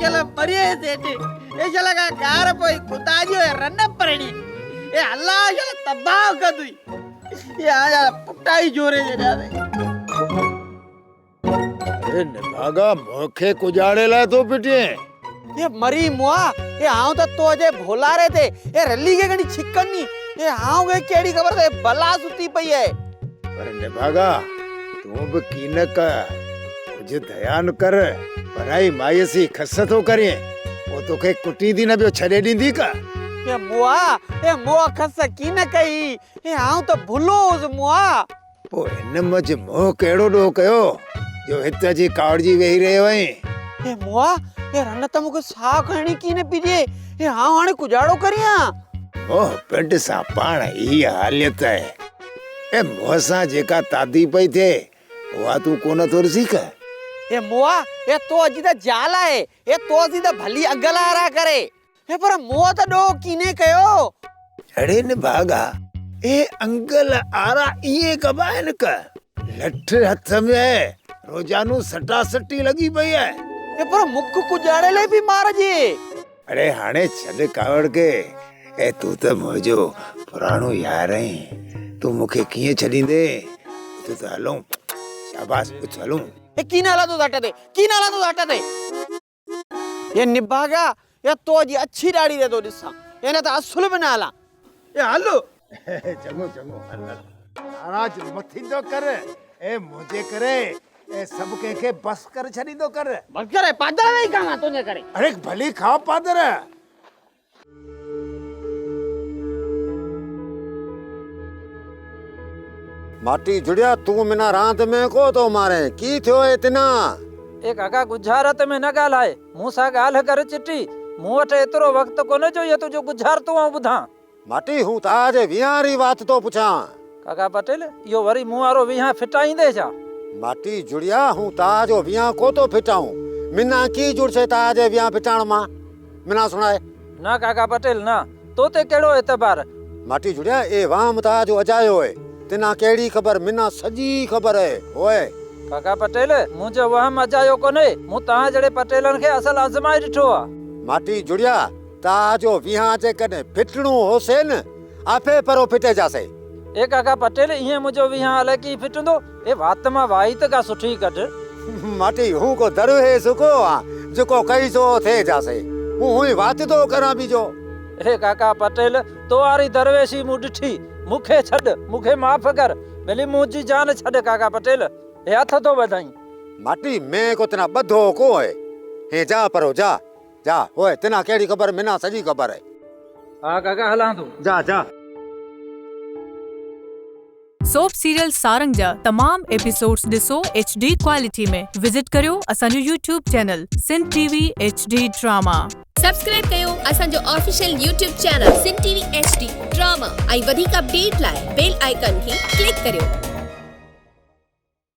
चला मरिए सेठ ये चला का कार पोई कुताजियो रन्न परेनी ये अल्लाह चला तबाह कर दुई ये आजा पुट्टाई जोरे जे जावे अरे निभागा मोखे कुजाड़ेला तो पिटे ये मरी मुआ ये आऊं तो जे भोला रहे थे ये रल्ली के गणी छिक्कनी ये आऊं के केड़ी खबर थे बला सुती पई है। पर निभागा तू भी कीनक कुछ ध्यान कर पराई मायसी खस तो करे वो तो के कुटी दी न बियो छड़े दी का ये मुआ खस की न कई ये आऊं तो भूलो उस मुआ पो इन मज मोह केड़ो डो कयो जो हित जी कावड़जी वेही रहे वई ये मुआ ये रन त मुके सा कहणी की न पीजे ये हां हाणे कुजाड़ो करिया मोह पिंड सा पाण ई हालियत है ए मोह सा जेका तादी पई थे वा तू कोन तोरसी का ये मुआ ये तो अजी दा जाला है ये तो अजी दा भली अगलारा करे ये पर मुआ त डो कीने कयो अरे न भागा ए अंगल आरा ये कबायन का लठ हथ में है रोजानू सटा सटी लगी पई है ये पर मुख कुजाड़े ले भी मार जी अरे हाणे छड कावड़ के ए तू तो मोजो पुराणो यार है तू मुखे किए छडींदे तू तो हलूं शाबाश कुछ हलूं ये की नाला तो डाटा दे ये निभागा ये तो जी अच्छी दाढ़ी दे तो दिसा ये ना तो असुल बनाला ये हलो चंगो चंगो नाराज मथी दो कर ए मुझे करे ए सब के बस कर छडी दो कर बस करे पादर नहीं कामा तूने करे अरे भली खाओ पादर माटी जुड़िया तू मिना रात में को तो मारे की थियो इतना एक अगा गुजारत में न गालाए मूसा गाल कर चिट्ठी मुंह वट एतरो वक्त कोने जो ये तुझो गुजार तो बुधा माटी हूं ताज विहारी बात तो पूछा काका पटेल यो वरी मुआरो विहा फिटाईंदे जा माटी जुड़िया हूं ताजो विहा को तो फिटाऊं मिना की जुड़ से ताज विहा फिटाण मा मिना सुनाए ना काका पटेल ना तोते केड़ो एतबार माटी जुड़िया ए वाम ताजो अजायो है तिना केड़ी खबर मिना सजी खबर है ओए काका पटेल मुझे वह मजायो कोने मु ता जड़े पटेलन के असल आजमाई डिठो आ माटी जुड़िया ताजो विहा जे कने फिटणो होसे न आपे परो फिटे जासे ए काका पटेल इहे मुझो विहा अले की फिटंदो ए बात मा वाई त का सुठी कट माटी हूं को दरु है सुको आ जको कई सो थे जासे हूं हुई बात तो करा बीजो ए काका पटेल तो आरी दरवेशी मु डिठी मुखे छड मुखे माफ कर भली मुजी जान छड काका पटेल ए हथ तो बधाई माटी मैं को तना बधो को है हे जा परो जा जा ओए तना केड़ी खबर मिना सजी खबर है हां काका हला तू जा जा सोप सीरियल सारंग जा तमाम एपिसोड्स ॾिसो HD क्वालिटी में विजिट करियो असांजो YouTube channel Sindh TV HD drama subscribe कयो असांजो official YouTube channel Sindh TV HD drama ऐं वधीक अपडेट लाइ बेल आइकन खे क्लिक करियो।